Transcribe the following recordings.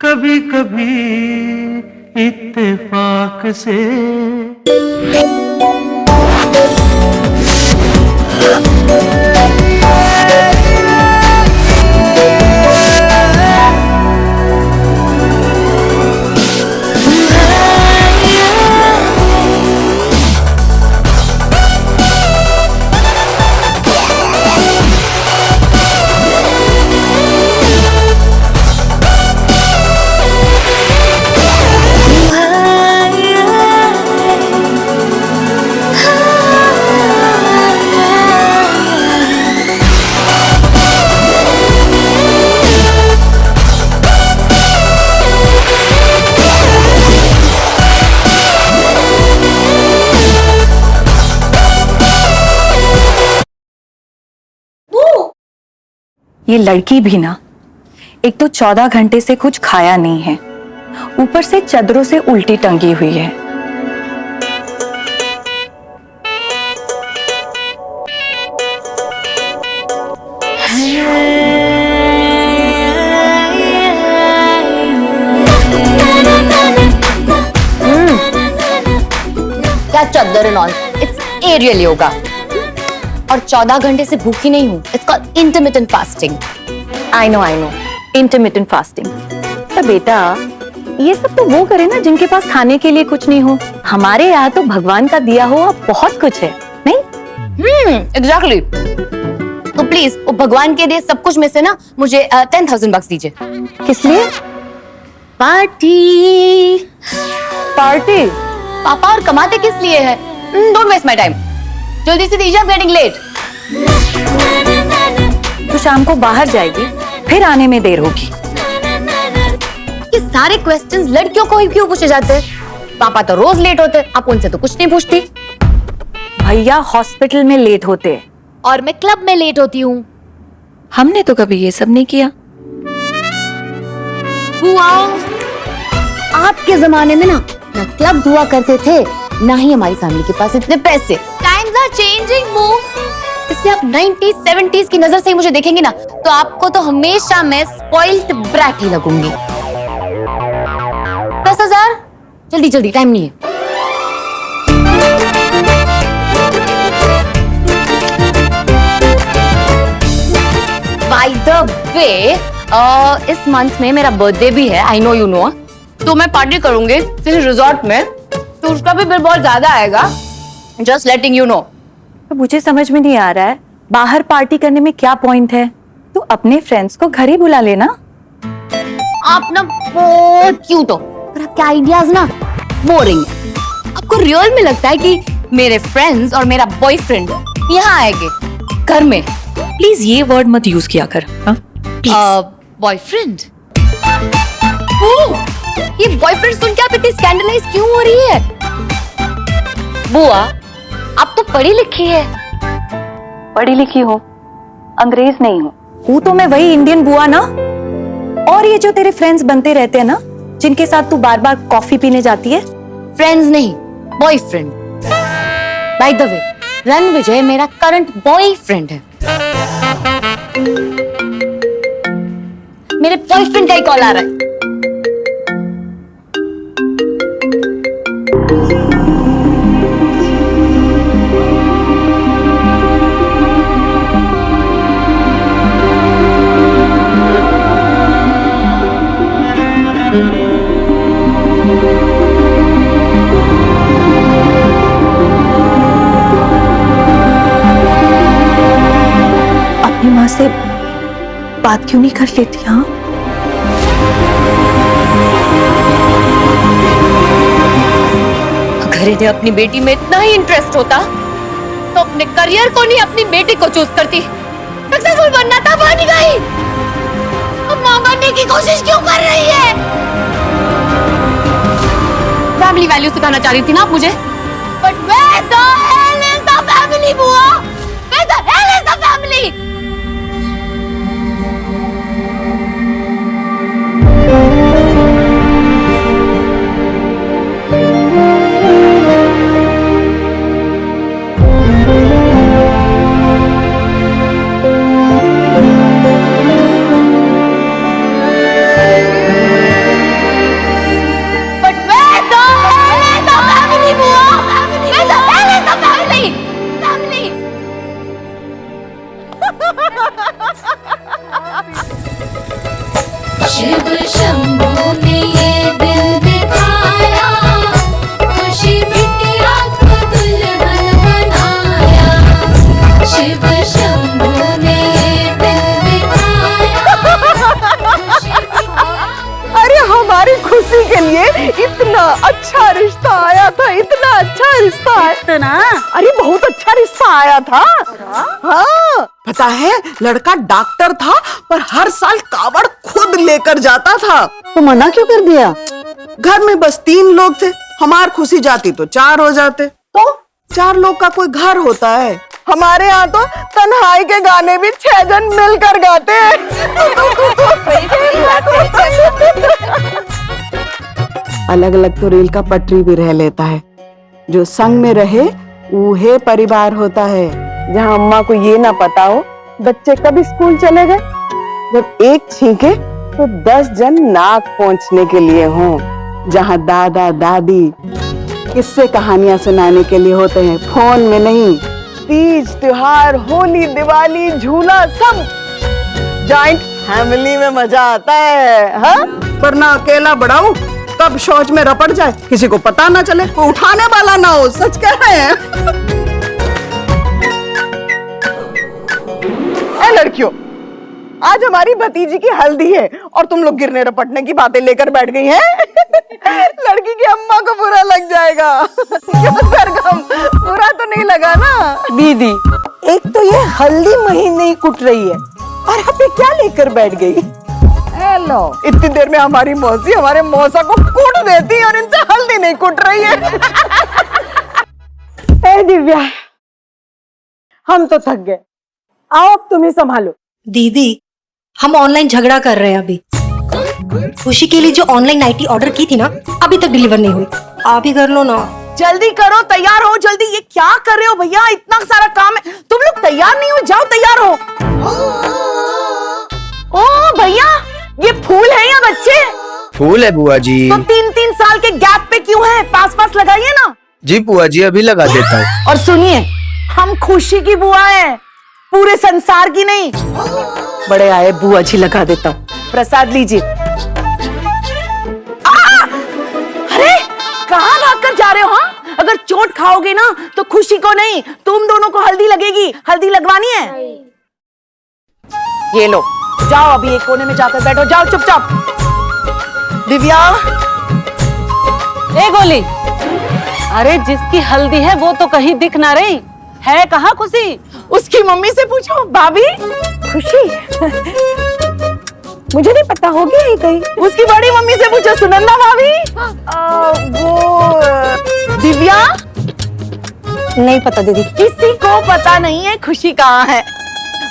कभी कभी इत्तेफाक से। ये लड़की भी ना, एक तो 14 घंटे से कुछ खाया नहीं है, ऊपर से चादरों से उल्टी टंगी हुई है। क्या चादर and all, it's aerial yoga. और 14 घंटे से भूखी नहीं हूँ। It's called intermittent fasting. I know intermittent fasting. तो बेटा, ये सब तो वो करे ना जिनके पास खाने के लिए कुछ नहीं हो। हमारे यहाँ तो भगवान का दिया हुआ बहुत कुछ है, नहीं? एग्जैक्टली। तो प्लीज वो भगवान के दिए सब कुछ में से ना मुझे 10,000 bucks दीजिए। किस लिए? पार्टी। पार्टी? पापा और कमाते किस लिए है? डोंट वेस्ट माय टाइम, जल्दी से दीजिए, आई एम गेटिंग लेट। तो शाम को बाहर जाएगी, फिर आने में देर होगी। ये सारे क्वेश्चंस लड़कियों को ही क्यों पूछे जाते हैं? पापा तो रोज लेट होते, आप उनसे तो कुछ नहीं पूछती। भैया हॉस्पिटल में लेट होते हैं और मैं क्लब में लेट होती हूँ। हमने तो कभी ये सब नहीं किया। बुआ, आपके जमाने में ना क्लब हुआ करते थे, ना ही हमारी फैमिली के पास इतने पैसे। टाइम्स आर चेंजिंग वो, इसलिए आप 90s 70s की नजर से मुझे देखेंगे ना तो आपको तो हमेशा मैं स्पॉइल्ड ब्रैट ही लगूंगी। 10,000 जल्दी जल्दी, टाइम नहीं है। बाय द वे, इस मंथ में मेरा बर्थडे भी है, आई नो यू नो। तो मैं पार्टी करूंगी किसी रिजॉर्ट में, तो उसका भी बिल बहुत ज्यादा आएगा। Just letting you know. तो मुझे समझ में नहीं आ रहा है, बाहर पार्टी करने में क्या पॉइंट है? तू अपने फ्रेंड्स को घर ही बुला लेना। आप ना बहुत क्यूट हो, पर आपके आइडियाज ना बोरिंग है। आपको रियल में लगता है कि मेरे फ्रेंड्स और मेरा बॉयफ्रेंड यहाँ आएंगे घर में? प्लीज ये वर्ड मत यूज किया कर। बॉयफ्रेंड? ये बॉयफ्रेंड सुन के आप इतनी स्कैंडलाइज क्यों हो रही है? बुआ, आप तो पढ़ी लिखी है। पढ़ी लिखी हो, अंग्रेज नहीं हूँ। हूँ तो मैं वही इंडियन बुआ ना। और ये जो तेरे फ्रेंड्स बनते रहते हैं ना, जिनके साथ तू बार बार कॉफी पीने जाती है। फ्रेंड्स नहीं, boyfriend. By the way, Ranvijay मेरा करंट बॉयफ्रेंड है। मेरे बॉयफ्रेंड का ही कॉल आ रहा है। अपनी माँ से बात क्यों नहीं कर लेती? हाँ, अगर इन्हें अपनी बेटी में इतना ही इंटरेस्ट होता तो अपने करियर को नहीं अपनी बेटी को चूज करती। सक्सेसफुल बनना था, बन गई। अब मां बनने की कोशिश क्यों कर रही है? फैमिली वैल्यू सिखाना चाह रही थी ना आप मुझे, but where the hell is the family, बुआ? Where the hell is the family? Shambhu ने ये दिल दिखाया, खुशी बिटिया को दुल्हन बनाया। शिव शंभू ने ये दिल दिखाया, खुशी बिटिया। अरे हमारी खुशी के लिए इतना अच्छा रिश्ता आया था, इतना अच्छा रिश्ता आया। इतना? अरे बहुत अच्छा रिश्ता आया था। हाँ पता है, लड़का डॉक्टर था पर हर साल कावड़ खुद लेकर जाता था। तो मना क्यों कर दिया? घर में बस 3 लोग थे, हमार खुशी जाती तो 4 हो जाते। तो 4 लोग का कोई घर होता है। हमारे यहाँ तो तन्हाई के गाने भी 6 जन मिलकर गाते हैं। अलग अलग तो रेल का पटरी भी रह लेता है, जो संग में रहे वही परिवार होता है। जहाँ अम्मा को ये ना पता हो बच्चे कब स्कूल चले गए, जब एक छींके तो 10 जन नाक पहुंचने के लिए हों। जहाँ दादा दादी किस्से कहानियां सुनाने के लिए होते हैं, फोन में नहीं। तीज त्योहार, होली, दिवाली, झूला, सब जॉइंट फैमिली में मजा आता है। हाँ? वरना अकेला बड़ा हूँ, कब शौच में रपट जाए किसी को पता ना चले, कोई उठाने वाला ना हो। सच कह रहे हैं। ए लड़कियों, आज हमारी भतीजी की हल्दी है और तुम लोग गिरने रपटने की बातें लेकर बैठ गई हैं। लड़की की अम्मा को बुरा लग जाएगा। क्यों सरगम, बुरा तो नहीं लगा ना? दीदी, एक तो ये हल्दी महीने ही कुट रही है और यहाँ पे क्या लेकर बैठ गई? हेलो, इतनी देर में हमारी मौसी हमारे मौसा को कूट देती है और इनसे हल्दी नहीं कुट रही है। ए दिव्या, हम तो थक गए, आओ अब तुम ही संभालो। दीदी, हम ऑनलाइन झगड़ा कर रहे हैं अभी। खुशी के लिए जो ऑनलाइन नाइटी ऑर्डर की थी ना, अभी तक डिलीवर नहीं हुई। आप ही कर लो ना। जल्दी करो, तैयार हो जल्दी। ये क्या कर रहे हो भैया, इतना सारा काम है, तुम लोग तैयार नहीं हो? जाओ तैयार हो। ओ भैया, ये फूल है या बच्चे? फूल है बुआ जी। तो 3-3 साल के गैप पे क्यों है? पास पास लगाइए ना। जी बुआ जी, अभी लगा देता हूँ। और सुनिए, हम खुशी की बुआ है, पूरे संसार की नहीं। बड़े आए, बुआ जी लगा देता हूँ। प्रसाद लीजिए। अरे कहाँ भागकर जा रहे हो? हाँ, अगर चोट खाओगे ना तो खुशी को नहीं, तुम दोनों को हल्दी लगेगी। हल्दी लगवानी है? ये लो, जाओ अभी एक कोने में जाकर बैठो। जाओ चुपचाप। दिव्या, ए गोली, अरे जिसकी हल्दी है वो तो कहीं दिख ना रही है। कहाँ खुशी? उसकी मम्मी से पूछो। भाभी, खुशी मुझे नहीं पता, होगी यही कहीं। उसकी बड़ी मम्मी से पूछो, सुनंदा भाभी। वो दिव्या, नहीं पता दीदी। किसी को पता नहीं है खुशी कहाँ है।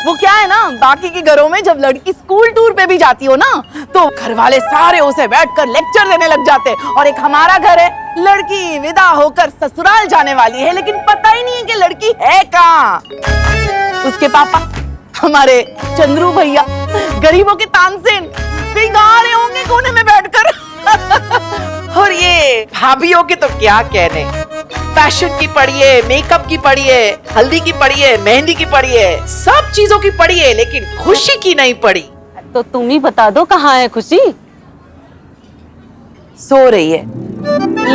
वो क्या है ना, बाकी के घरों में जब लड़की स्कूल टूर पे भी जाती हो ना, तो घर वाले सारे उसे बैठकर लेक्चर देने लग जाते। और एक हमारा घर है, लड़की विदा होकर ससुराल जाने वाली है, लेकिन पता ही नहीं है कि लड़की है कहाँ। उसके पापा हमारे चंद्रू भैया, गरीबों के तानसेन, कहीं गा रहे होंगे कोने में बैठकर। और ये भाभीयों के तो क्या कहने, फैशन की पढ़िए, मेकअप की पढ़िए, हल्दी की पढ़िए, मेहंदी की पढ़िए, सब चीजों की पढ़िए, लेकिन खुशी की नहीं पढ़ी। तो तुम ही बता दो कहाँ है खुशी? सो रही है।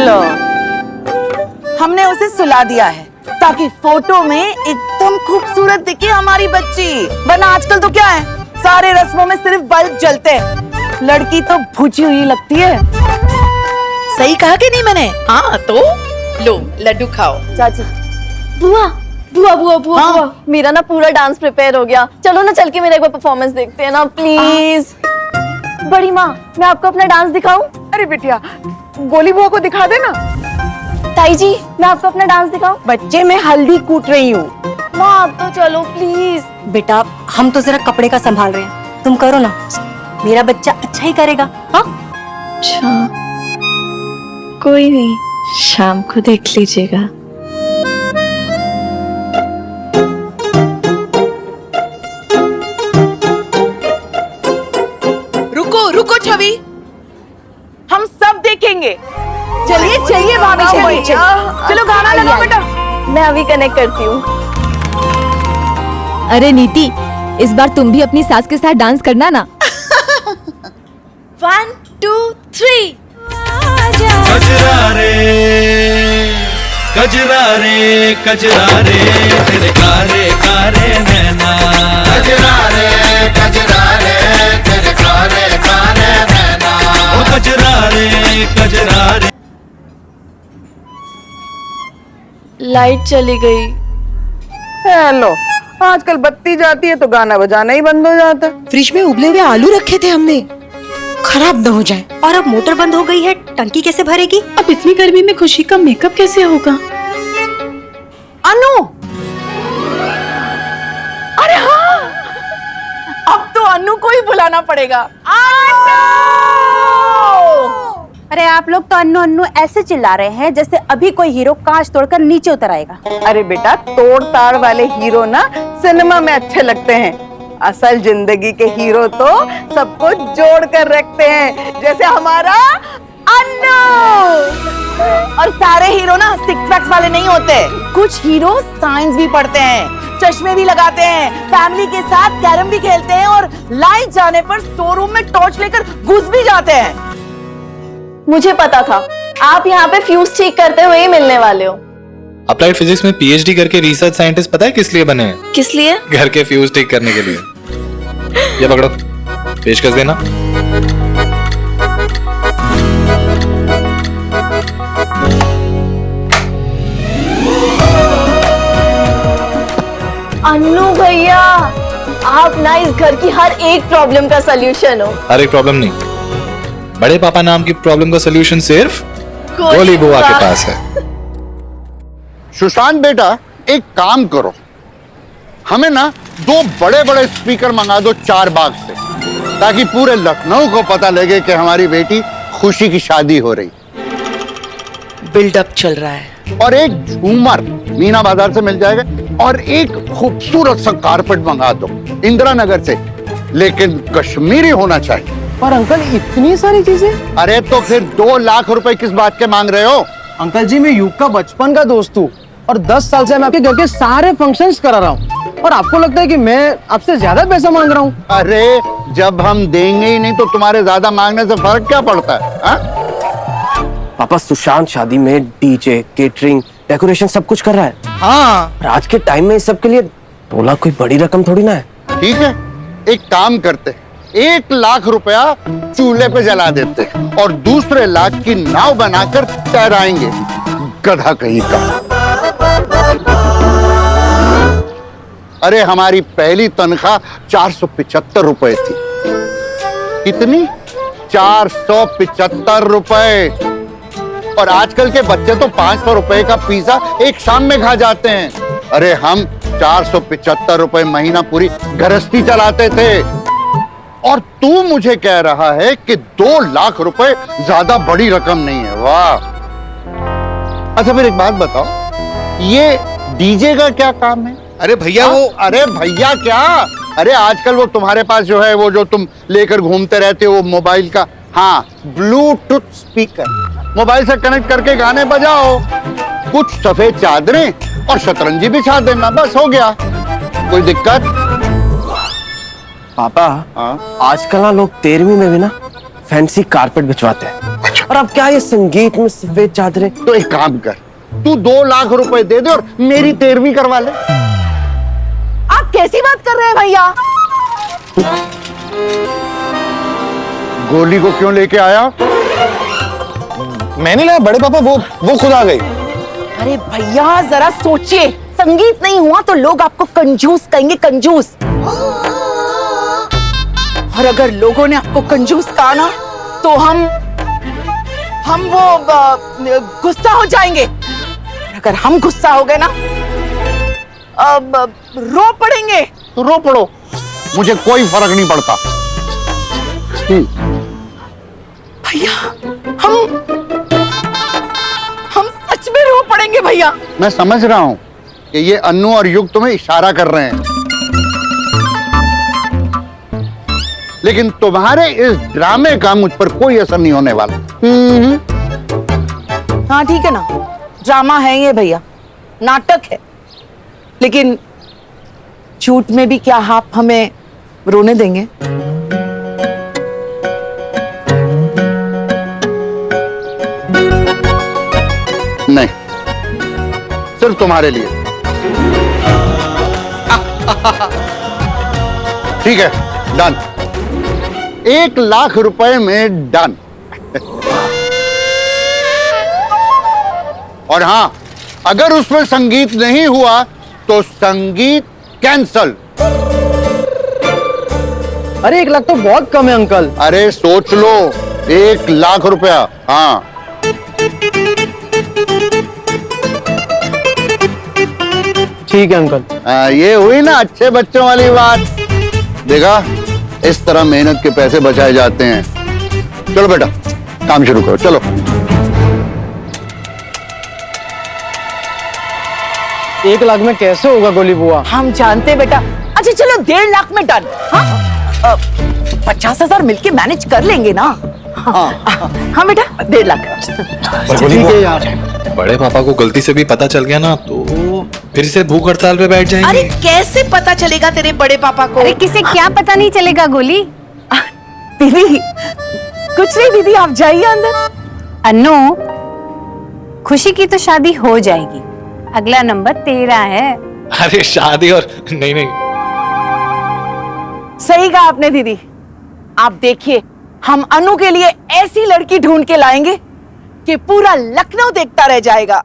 लो, हमने उसे सुला दिया है ताकि फोटो में एकदम खूबसूरत दिखे हमारी बच्ची। वरना आजकल तो क्या है, सारे रस्मों में सिर्फ बल्ब जलते हैं, लड़की तो भुजी हुई लगती है। सही कहा कि नहीं मैंने? हाँ, तो लो लड्डू खाओ। चाची, बुआ बुआ बुआ बुआ हाँ? बुआ, मेरा ना पूरा डांस प्रिपेयर हो गया। चलो ना चल के मेरा एक बार परफॉर्मेंस देखते हैं ना प्लीज। बड़ी माँ, मैं आपको अपना डांस दिखाऊं? अरे बिटिया, गोली बुआ को दिखा देना। ताई जी, मैं आपको अपना डांस दिखाऊं? बच्चे, मैं हल्दी कूट रही हूँ। माँ आप तो चलो प्लीज। बेटा, हम तो जरा कपड़े का संभाल रहे हैं, तुम करो ना, मेरा बच्चा अच्छा ही करेगा। हाँ, अच्छा, कोई नहीं, शाम को देख लीजिएगा। रुको रुको छवि, हम सब देखेंगे। चलिए चलिए भाभी, चलिए चलो गाना लगाओ बेटा। मैं अभी कनेक्ट करती हूँ। अरे नीति, इस बार तुम भी अपनी सास के साथ डांस करना ना। 1 2 3 कजरा रे कजरा रे कजरा रे तेरे कारे कारे नैना कजरा रे तेरे कारे कारे नैना ओ कजरा रे लाइट चली गई। हेलो, आजकल बत्ती जाती है तो गाना बजाना ही बंद हो जाता है। फ्रिज में उबले हुए आलू रखे थे हमने, खराब न हो जाए। और अब मोटर बंद हो गई है, टंकी कैसे भरेगी? अब इतनी गर्मी में खुशी का मेकअप कैसे होगा? अनु, अरे हाँ, अब तो अनु को ही बुलाना पड़ेगा। अनु! अरे आप लोग तो अन्नू अन्नू ऐसे चिल्ला रहे हैं जैसे अभी कोई हीरो कांच तोड़कर नीचे उतर आएगा। अरे बेटा, तोड़ ताड़ वाले हीरो ना सिनेमा में अच्छे लगते हैं, असल जिंदगी के हीरो तो सबको जोड़ कर रखते हैं, जैसे हमारा अन्नू। और सारे हीरो ना सिक्स पैक्स वाले नहीं होते, कुछ हीरो साइंस भी पढ़ते हैं, चश्मे भी लगाते हैं, फैमिली के साथ कैरम भी खेलते हैं और लाइट जाने पर स्टोर रूम में टॉर्च लेकर घुस भी जाते हैं। मुझे पता था आप यहाँ पे फ्यूज ठीक करते हुए ही मिलने वाले हो। अप्लाइड फिजिक्स में पीएचडी करके रिसर्च साइंटिस्ट पता है किस लिए बने हैं? किस लिए? घर के फ्यूज ठीक करने के लिए। ये पकड़ो, पेशकश देना। अन्नू भैया, आप ना इस घर की हर एक प्रॉब्लम का सलूशन हो। हर एक प्रॉब्लम नहीं, बड़े पापा नाम की प्रॉब्लम का सलूशन सिर्फ गोली बुआ के पास है। सुशांत बेटा, एक काम करो, हमें ना 2 बड़े बड़े स्पीकर मंगा दो 4 बाग से, ताकि पूरे लखनऊ को पता लगे कि हमारी बेटी खुशी की शादी हो रही। बिल्डअप चल रहा है। और एक झूमर मीना बाजार से मिल जाएगा, और एक खूबसूरत सा कारपेट मंगा दो इंदिरा नगर से, लेकिन कश्मीरी होना चाहिए। पर अंकल, इतनी सारी चीजें? अरे तो फिर 2 लाख रुपए किस बात के मांग रहे हो? अंकल जी, मैं युग का बचपन का दोस्त हूँ और 10 साल से मैं आपके घर के सारे फंक्शंस करा रहा हूँ, और आपको लगता है कि मैं आपसे ज्यादा पैसा मांग रहा हूँ? अरे जब हम देंगे ही नहीं तो तुम्हारे ज्यादा मांगने से फर्क क्या पड़ता है? हा? पापा, सुशांत शादी में डीजे, केटरिंग, डेकोरेशन सब कुछ कर रहा है। हाँ, और आज के टाइम में इस सब के लिए 2 लाख कोई बड़ी रकम थोड़ी ना है। ठीक है, एक काम करते, 1 लाख रुपया चूल्हे पे जला देते और दूसरे लाख की नाव बनाकर तैराएंगे। गधा कहीं का। अरे हमारी पहली तनख्वाह 475 रुपए थी। कितनी? 475 रुपए। और आजकल के बच्चे तो 500 रुपए का पिज्जा एक शाम में खा जाते हैं। अरे हम 475 रुपए महीना पूरी गृहस्थी चलाते थे, और तू मुझे कह रहा है कि 2 लाख रुपए ज्यादा बड़ी रकम नहीं है। वाह। अच्छा फिर एक बात बताओ, ये डीजे का क्या काम है? अरे भैया वो, अरे भैया क्या, अरे आजकल वो तुम्हारे पास जो है, वो जो तुम लेकर घूमते रहते हो, वो मोबाइल का, हाँ, ब्लूटूथ स्पीकर, मोबाइल से कनेक्ट करके गाने बजाओ, कुछ सफेद चादरें और शतरंजी बिछा देना, बस हो गया। कोई दिक्कत? पापा, आजकल ना लोग 13वीं में भी ना फैंसी कारपेट बिछवाते हैं। और अब क्या ये संगीत में सफेद चादरें? तो एक काम कर, तू 2 लाख रुपए दे दे और मेरी 13वीं करवा ले। आप कैसी बात कर रहे हैं भैया? गोली को क्यों लेके आया? मैं नहीं लाया बड़े पापा, वो खुद आ गई। अरे भैया जरा सोचिए, संगीत नहीं हुआ तो लोग आपको कंजूस कहेंगे, कंजूस। और अगर लोगों ने आपको कंजूस कहा ना तो हम वो गुस्सा हो जाएंगे। अगर हम गुस्सा हो गए ना, रो पड़ेंगे। तो रो पड़ो, मुझे कोई फर्क नहीं पड़ता। भैया हम सच में रो पड़ेंगे भैया। मैं समझ रहा हूँ कि ये अन्नू और युग तुम्हें इशारा कर रहे हैं, लेकिन तुम्हारे इस ड्रामे का मुझ पर कोई असर नहीं होने वाला। हाँ ठीक है ना, ड्रामा है ये भैया, नाटक है, लेकिन झूठ में भी क्या आप हमें रोने देंगे? नहीं, सिर्फ तुम्हारे लिए। ठीक है, डन। 1 लाख रुपए में डन। और हाँ, अगर उसमें संगीत नहीं हुआ तो संगीत कैंसल। अरे 1 लाख तो बहुत कम है अंकल। अरे सोच लो, 1 लाख रुपया। हाँ, ठीक है अंकल। ये हुई ना अच्छे बच्चों वाली बात। देखा, इस तरह मेहनत के पैसे बचाए जाते हैं। चलो बेटा, काम शुरू करो, चलो। 1 लाख में कैसे होगा गोली बुआ? हम जानते हैं बेटा। अच्छा चलो 1.5 लाख में डन। हाँ 50,000 मिलके मैनेज कर लेंगे ना। हाँ बेटा 1.5 लाख। ठीक है यार। बड़े पापा को गलती से भी पता चल गया ना तो फिर से भूख हड़ताल पे बैठ जाएंगे। अरे कैसे पता चलेगा तेरे बड़े पापा को? अरे किसे क्या पता नहीं चलेगा गोली। दीदी कुछ नहीं, दीदी आप जाइए अंदर। अन्नू, खुशी की तो शादी हो जाएगी, अगला नंबर तेरा है। अरे शादी और नहीं। सही कहा आपने दीदी। आप देखिए, हम अनु के लिए ऐसी लड़की ढूंढ के लाएंगे कि पूरा लखनऊ देखता रह जाएगा।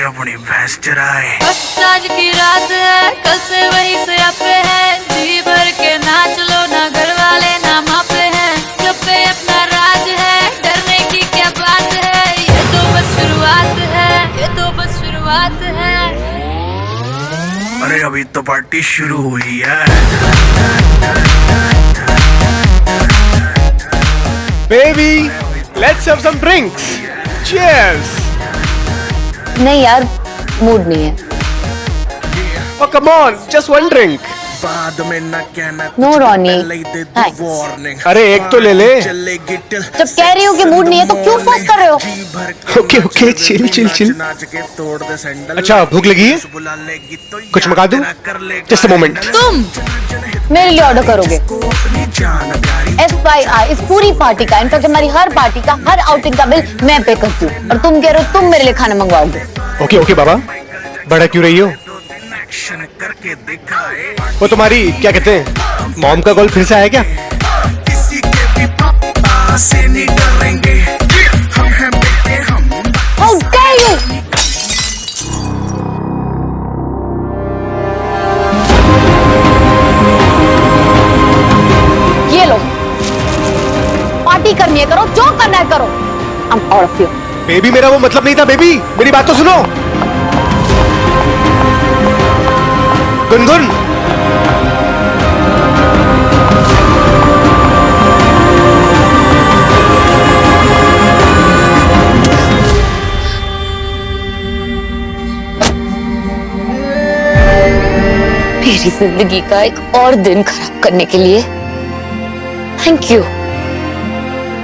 अपनी भैंस चराए। आज की रात है, कल से वही से पे है, जी भर के नाच लो ना, घर वाले ना मापे हैं, जब पे अपना राज है, डरने की क्या बात है, ये तो बस शुरुआत है, ये तो बस शुरुआत है। अरे अभी तो पार्टी शुरू हुई है। Baby, let's have some drinks. Cheers. नहीं यार, मूड नहीं है। Oh come on, just one drink. बाद में न कहना नो रॉनी, वार्निंग। अरे एक तो ले ले। जब कह रही हो कि मूड नहीं है तो क्यों फोर्स कर रहे हो? Okay, chill. अच्छा, भूख लगी है? कुछ मंगा दूं? Just a moment. तुम मेरे लिए ऑर्डर करोगे? FYI, इस पूरी पार्टी का, इनफैक्ट हमारी हर पार्टी का, हर आउटिंग का बिल मैं पे करती हूँ, और तुम कह रहे हो तुम मेरे लिए खाना मंगवाओगे। ओके बाबा, बड़ा क्यों रही हो? करके दिखाए। वो तुम्हारी क्या कहते हैं, मॉम का कॉल फिर से आया क्या? किसी के भी पापा से नहीं डरेंगे, हम हैं बेटे हम। How dare you! ये लो, पार्टी करनी है करो, जो करना है करो। I'm out of here. Baby, मेरा वो मतलब नहीं था। बेबी, मेरी बात तो सुनो। गुनगुन, मेरी जिंदगी का एक और दिन खराब करने के लिए थैंक यू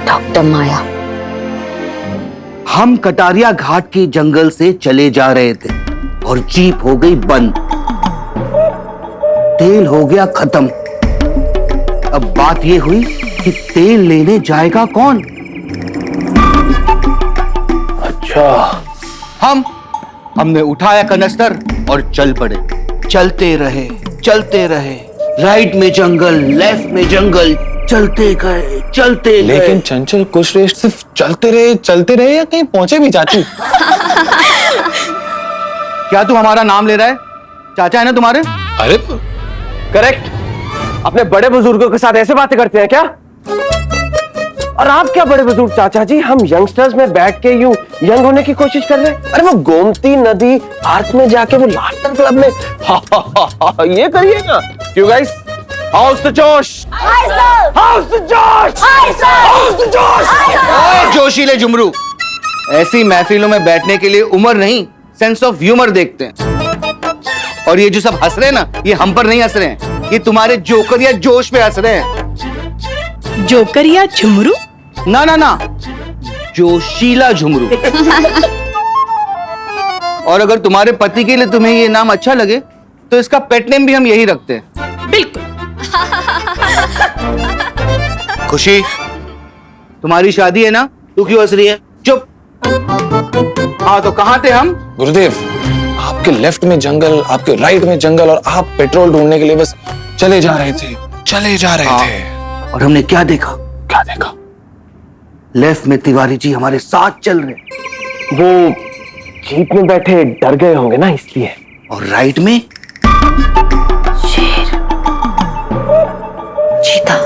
डॉक्टर माया। हम कटारिया घाट के जंगल से चले जा रहे थे और जीप हो गई बंद, तेल हो गया खत्म। अब बात ये हुई कि तेल लेने जाएगा कौन? अच्छा, हमने उठाया कनस्तर और चल पड़े। चलते रहे, राइट में जंगल, लेफ्ट में जंगल, चलते गए। लेकिन चंचल, कुछ रेस सिर्फ चलते रहे या कहीं पहुंचे भी चाची? क्या तू हमारा नाम ले रहा है? चाचा है ना तुम्हारे? अरे करेक्ट। अपने बड़े बुजुर्गों के साथ ऐसे बातें करते हैं क्या? और आप क्या बड़े बुजुर्ग चाचा जी, हम यंगस्टर्स में बैठ के यूं यंग होने की कोशिश कर रहे हैं। अरे वो गोमती नदी आर्क में जाके वो लाफ्टर क्लब में ये करिएगा। क्यों गाइस, हाउस द जोश, हाउस द जोश, हाउस द जोश। ओए जोशीले जुमरू, ऐसी महफिलों में बैठने के लिए उम्र नहीं, सेंस ऑफ ह्यूमर देखते हैं। और ये जो सब हंस रहे हैं ना, ये हम पर नहीं हंस रहे हैं, ये तुम्हारे जोकर या जोश पे हंस रहे हैं। जोकर या झुमरू? ना ना ना, जोशीला झुमरू। और अगर तुम्हारे पति के लिए तुम्हें ये नाम अच्छा लगे तो इसका पेट नेम भी हम यही रखते हैं। बिल्कुल। खुशी, तुम्हारी शादी है ना, तू क्यों हंस रही है? चुप। हाँ तो कहाँ थे हम? गुरुदेव, आपके लेफ्ट में जंगल, आपके राइट में जंगल, और आप पेट्रोल ढूंढने के लिए बस चले जा रहे थे, चले जा रहे थे। और हमने क्या देखा? क्या देखा? लेफ्ट में तिवारी जी हमारे साथ चल रहे, वो जीप में बैठे डर गए होंगे ना, इसलिए। और राइट में शेर, चीता,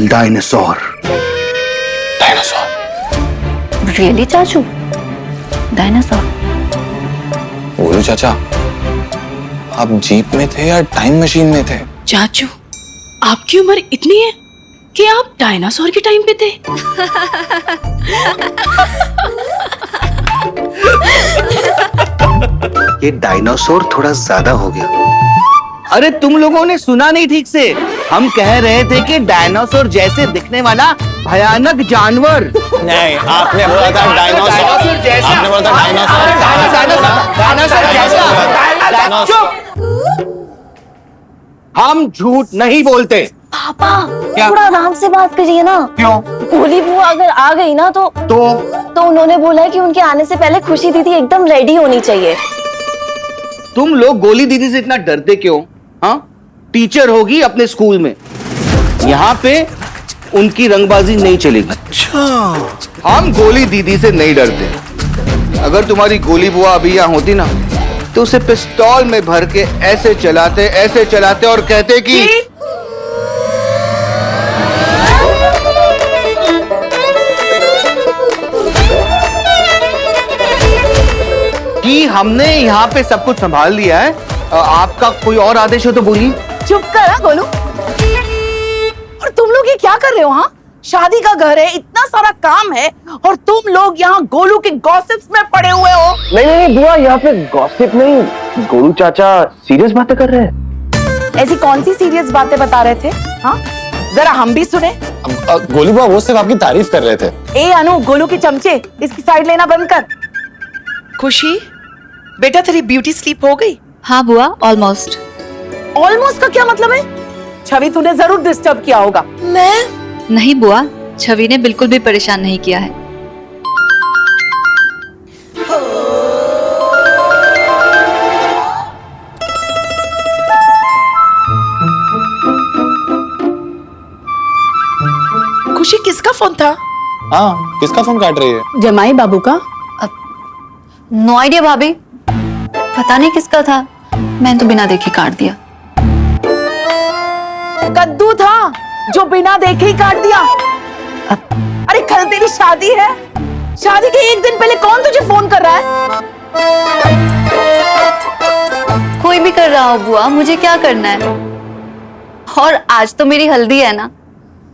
डायनासोर। डायनासोर? रियली चाचू? डायनासोर? बोलो चाचा, आप जीप में थे या टाइम मशीन में थे? चाचू, आपकी उम्र इतनी है कि आप डायनासोर के टाइम पे थे? ये डायनासोर थोड़ा ज्यादा हो गया। अरे तुम लोगों ने सुना नहीं ठीक से, हम कह रहे थे कि डायनासोर जैसे दिखने वाला भयानक जानवर। नहीं, आपने बोला था डायनासोर जैसा। आपने बोला था डायनासोर जैसा। चुप। हम झूठ नहीं बोलते। पापा क्या? थोड़ा आराम से बात करिए ना। क्यों? गोली बुआ अगर आ गई ना तो उन्होंने बोला है कि उनके आने से पहले खुशी दीदी एकदम रेडी होनी चाहिए। तुम लोग गोली दीदी से इतना डरते क्यों? हाँ, टीचर होगी अपने स्कूल में, यहाँ पे उनकी रंगबाजी नहीं चलेगी। अच्छा, हम गोली दीदी से नहीं डरते। अगर तुम्हारी गोली बुआ अभी यहाँ होती ना, तो उसे पिस्तौल में भर के ऐसे चलाते और कहते कि हमने यहाँ पे सब कुछ संभाल लिया है, आपका कोई और आदेश हो तो बोलिए। चुप कर गोलू। और तुम लोग ये क्या कर रहे हो? हाँ, शादी का घर है, इतना सारा काम है, और तुम लोग यहाँ गोलू के गॉसिप्स में पड़े हुए हो। नहीं बुआ, यहाँ पे गॉसिप नहीं, गोलू चाचा सीरियस बातें कर रहे हैं। ऐसी कौन सी सीरियस बातें बता रहे थे? हाँ, जरा हम भी सुने। गोली बुआ वो सिर्फ आपकी तारीफ कर रहे थे। ए अनु, गोलू के चमचे, इसकी साइड लेना बंद कर। खुशी बेटा, तेरी ब्यूटी स्लीप हो गई? हाँ बुआ, ऑलमोस्ट। ऑलमोस्ट का क्या मतलब है? छवि तूने जरूर डिस्टर्ब किया होगा। नहीं बुआ, छवि ने बिल्कुल भी परेशान नहीं किया है। खुशी, किसका फोन था? हाँ, किसका फोन काट रही है? जमाई बाबू का। नो आइडिया भाभी, पता नहीं किसका था, मैंने तो बिना देखे काट दिया। कद्दू था जो बिना देखे ही काट दिया। अरे कल तेरी शादी है, शादी के एक दिन पहले कौन तुझे फोन कर रहा है? कोई भी कर रहा हो बुआ, मुझे क्या करना है? और आज तो मेरी हल्दी है ना,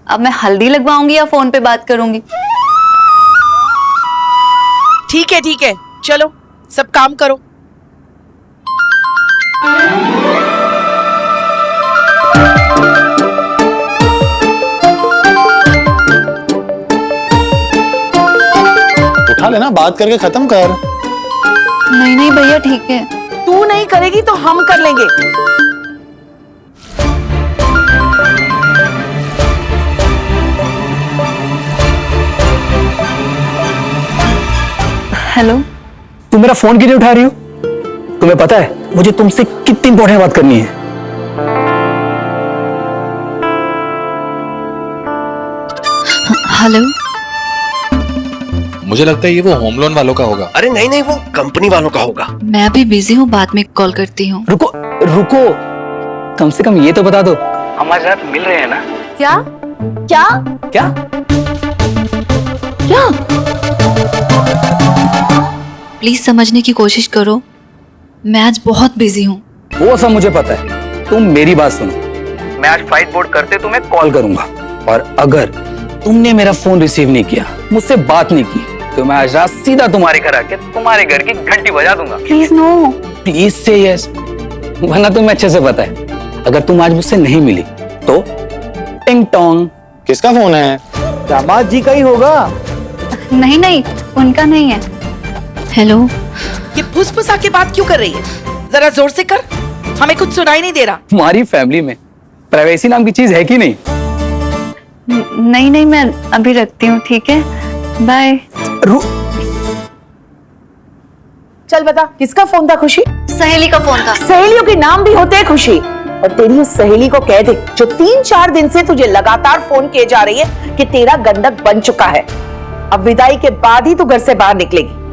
अब मैं हल्दी लगवाऊंगी या फोन पे बात करूंगी? ठीक है, चलो सब काम करो। उठा लेना, बात करके खत्म कर। नहीं भैया, ठीक है। तू नहीं करेगी तो हम कर लेंगे। हेलो, तुम मेरा फोन क्यों नहीं उठा रही हो? तुम्हें पता है मुझे तुमसे कितनी इंपॉर्टेंट बात करनी है। हेलो, मुझे लगता है ये वो होम लोन वालों का होगा। अरे नहीं, वो कंपनी वालों का होगा। मैं अभी बिजी हूँ, बाद में कॉल करती हूँ। रुको, कम से कम ये तो बता दो हमारे साथ मिल रहे हैं ना? क्या क्या क्या? क्या? प्लीज समझने की कोशिश करो, मैं आज बहुत बिजी हूँ। वो सब मुझे पता है, तुम मेरी बात सुनो। मैं आज फ्लाइट बोर्ड करते तुम्हें कॉल करूंगा, और अगर तुमने मेरा फोन रिसीव नहीं किया, मुझसे बात नहीं की, तो मैं आज रात सीधा तुम्हारे घर आके तुम्हारे घर की घंटी बजा दूंगा। Please no. प्लीज से यस, वरना तुम्हें अच्छे से पता है अगर तुम आज मुझसे नहीं मिली तो टिंग टोंग। किसका फोन है? दामाद जी का ही होगा। नहीं नहीं, उनका नहीं है। हेलो। ये फुसफुसा के बात क्यों कर रही है? जरा जोर से कर, हमें कुछ सुनाई नहीं दे रहा। तुम्हारी फैमिली में प्राइवेसी नाम की चीज है कि नहीं? नहीं नहीं, मैं अभी रखती हूँ, ठीक है, बाय। चल बता, किसका फोन था खुशी? सहेली का फोन था। सहेलियों के नाम भी होते हैं खुशी। और तेरी उस सहेली को कह दे जो 3-4 दिन से तुझे लगातार फोन किए जा रही है कि तेरा गंडक बन चुका है। अब विदाई के बाद ही तू घर से बाहर निकलेगी।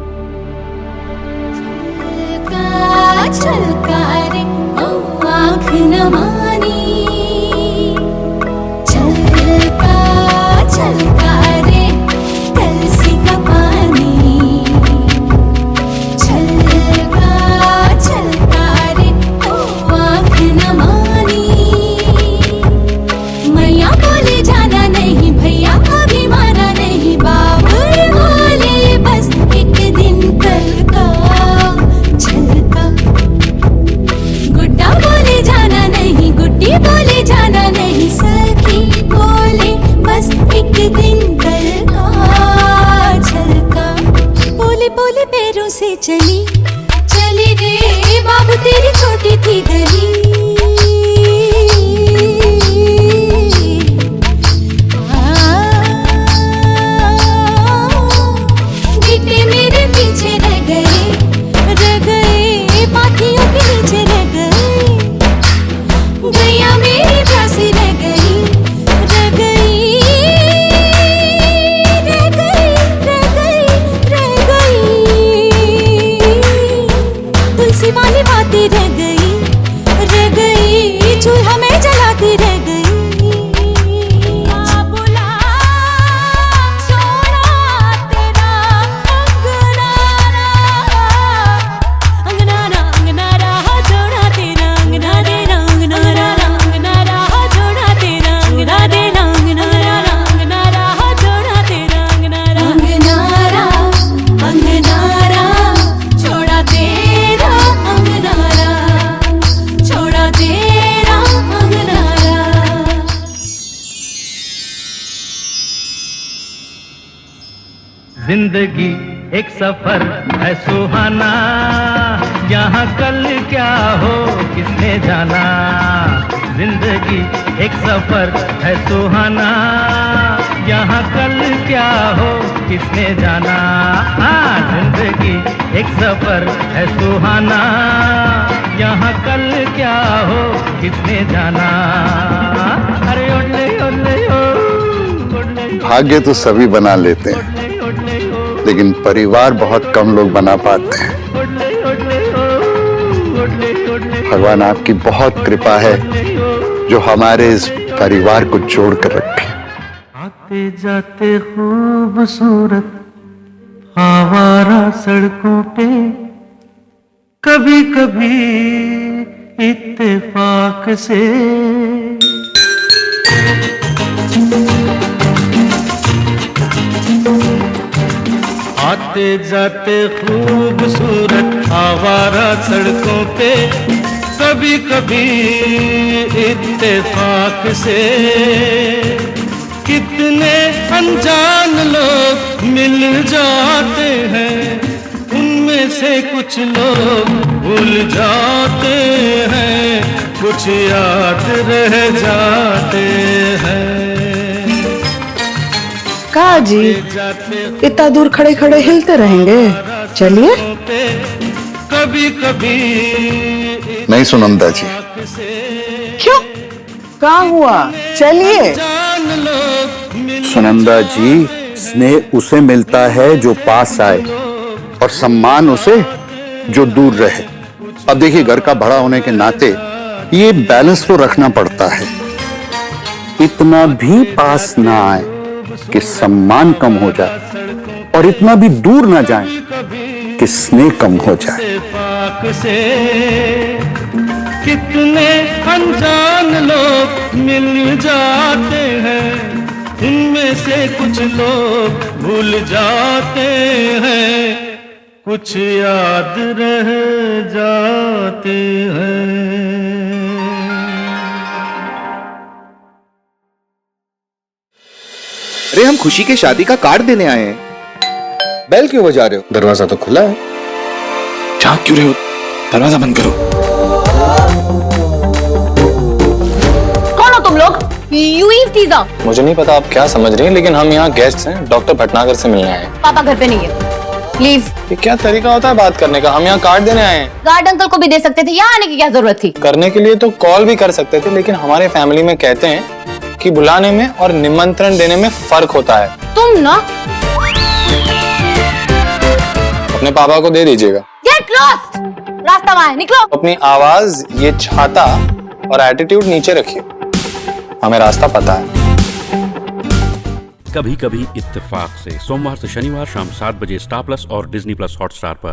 से चली चली रे बाबू तेरी छोटी थी गली। गीते मेरे पीछे रह गए पाथियों के नीचे रह गए। गैया मेरी प्यासी रह गई। वाली बातें रह गई चूल्हा में जलाती रह गई। जिंदगी एक सफर है सुहाना, यहाँ कल क्या हो किसने जाना। जिंदगी एक सफर है सुहाना, यहाँ कल क्या हो किसने जाना। हाँ, जिंदगी एक सफर है सुहाना, यहाँ कल क्या हो किसने जाना। अरे ओले ओले ओ। भाग्य तो सभी बना लेते हैं, लेकिन परिवार बहुत कम लोग बना पाते हैं। भगवान आपकी बहुत कृपा है जो हमारे इस परिवार को जोड़ कर रखे। आते जाते खूबसूरत आवारा सड़कों पे, कभी कभी इत्तेफाक से आते जाते खूबसूरत आवारा सड़कों पे, कभी कभी इत्तेफाक से कितने अनजान लोग मिल जाते हैं, उनमें से कुछ लोग भूल जाते हैं, कुछ याद रह जाते हैं। का जी इतना दूर खड़े खड़े हिलते रहेंगे? चलिए। कभी कभी नहीं सुनंदा जी। क्यों, क्या हुआ? चलिए। सुनंदा जी, स्नेह उसे मिलता है जो पास आए, और सम्मान उसे जो दूर रहे। अब देखिए, घर का बड़ा होने के नाते ये बैलेंस तो रखना पड़ता है। इतना भी पास ना आए कि सम्मान कम हो जाए, और इतना भी दूर ना जाए कि स्नेह कम हो जाए। कितने अनजान लोग मिल जाते हैं, उनमें से कुछ लोग भूल जाते हैं, कुछ याद रह जाते हैं। अरे हम खुशी के शादी का कार्ड देने आए हैं। बेल क्यों बजा रहे हो? दरवाजा तो खुला है, झांक क्यों रहे हो? दरवाजा बंद करो। कौन हो तुम लोग? You टीजा। मुझे नहीं पता आप क्या समझ रही हैं, लेकिन हम यहाँ गेस्ट हैं, डॉक्टर भटनागर से मिलने आए हैं। पापा घर पे नहीं है, प्लीज। ये क्या तरीका होता है बात करने का? हम यहाँ कार्ड देने आए हैं। गार्ड अंकल को भी दे सकते थे, यहाँ आने की क्या जरूरत थी? करने के लिए तो कॉल भी कर सकते थे, लेकिन हमारे फैमिली में कहते हैं कि बुलाने में और निमंत्रण देने में फर्क होता है। तुम ना अपने पापा को दे दीजिएगा। गेट लॉस्ट, रास्ता वहाँ है, निकलो। अपनी आवाज, ये छाता और एटीट्यूड नीचे रखिए, हमें रास्ता पता है। कभी कभी इत्तेफाक से सोमवार से शनिवार शाम 7 बजे स्टार प्लस और डिज्नी प्लस हॉटस्टार पर।